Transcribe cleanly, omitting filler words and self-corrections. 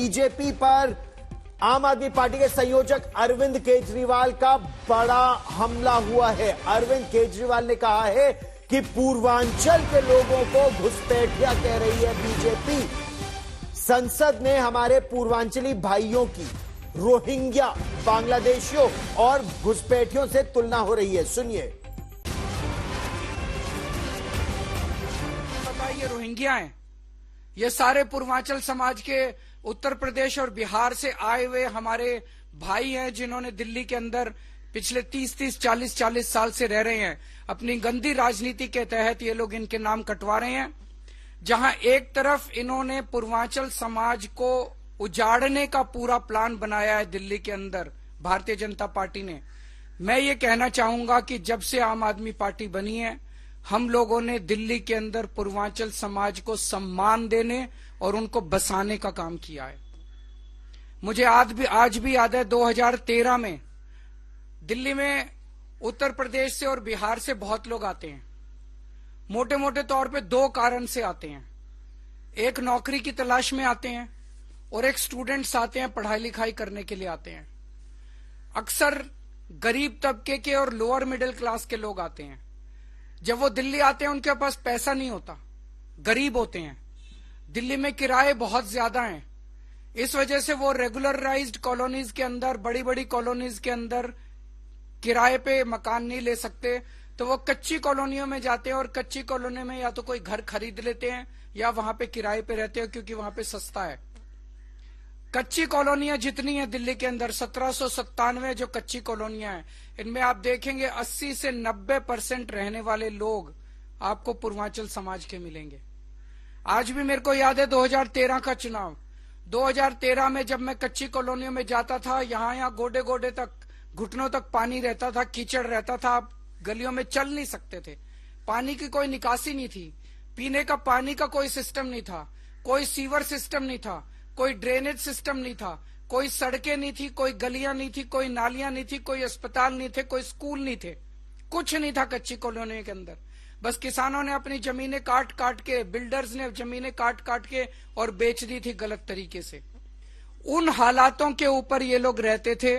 BJP पर आम आदमी पार्टी के संयोजक अरविंद केजरीवाल का बड़ा हमला हुआ है। अरविंद केजरीवाल ने कहा है कि पूर्वांचल के लोगों को घुसपैठिया कह रही है बीजेपी। संसद में हमारे पूर्वांचली भाइयों की रोहिंग्या, बांग्लादेशियों और घुसपैठियों से तुलना हो रही है। सुनिए। ये रोहिंग्या हैं, ये सारे पूर्वांचल समाज के उत्तर प्रदेश और बिहार से आए हुए हमारे भाई हैं, जिन्होंने दिल्ली के अंदर पिछले 30-30, 40-40 साल से रह रहे हैं। अपनी गंदी राजनीति के तहत ये लोग इनके नाम कटवा रहे हैं। जहां एक तरफ इन्होंने पूर्वांचल समाज को उजाड़ने का पूरा प्लान बनाया है दिल्ली के अंदर भारतीय जनता पार्टी ने। मैं ये कहना चाहूंगा कि जब से आम आदमी पार्टी बनी है, हम लोगों ने दिल्ली के अंदर पूर्वांचल समाज को सम्मान देने और उनको बसाने का काम किया है। मुझे आज भी याद है 2013 में दिल्ली में उत्तर प्रदेश से और बिहार से बहुत लोग आते हैं। मोटे मोटे तौर पे 2 कारण से आते हैं। एक नौकरी की तलाश में आते हैं और एक स्टूडेंट्स आते हैं, पढ़ाई लिखाई करने के लिए आते हैं। अक्सर गरीब तबके के और लोअर मिडिल क्लास के लोग आते हैं। जब वो दिल्ली आते हैं उनके पास पैसा नहीं होता, गरीब होते हैं। दिल्ली में किराए बहुत ज्यादा हैं, इस वजह से वो रेगुलराइज्ड कॉलोनीज के अंदर, बड़ी बड़ी कॉलोनीज के अंदर किराए पे मकान नहीं ले सकते, तो वो कच्ची कॉलोनियों में जाते हैं और कच्ची कॉलोनी में या तो कोई घर खरीद लेते हैं या वहां पे किराए पे रहते हैं, क्योंकि वहां पे सस्ता है। कच्ची कॉलोनियां जितनी हैं दिल्ली के अंदर, 1797 जो कच्ची कॉलोनियां हैं, इनमें आप देखेंगे 80 से 90% रहने वाले लोग आपको पूर्वांचल समाज के मिलेंगे। आज भी मेरे को याद है 2013 का चुनाव। 2013 में जब मैं कच्ची कॉलोनियों में जाता था, यहाँ गोडे गोडे तक, घुटनों तक पानी रहता था, कीचड़ रहता था, आप गलियों में चल नहीं सकते थे। पानी की कोई निकासी नहीं थी, पीने का पानी का कोई सिस्टम नहीं था, कोई सीवर सिस्टम नहीं था, कोई ड्रेनेज सिस्टम नहीं था, कोई सड़कें नहीं थी, कोई गलियां नहीं थी, कोई नालियां नहीं थी, कोई अस्पताल नहीं थे, कोई स्कूल नहीं थे, कुछ नहीं था कच्ची कॉलोनी के अंदर। बस किसानों ने अपनी जमीनें काट काट के, बिल्डर्स ने जमीनें काट काट के और बेच दी थी गलत तरीके से। उन हालातों के ऊपर ये लोग रहते थे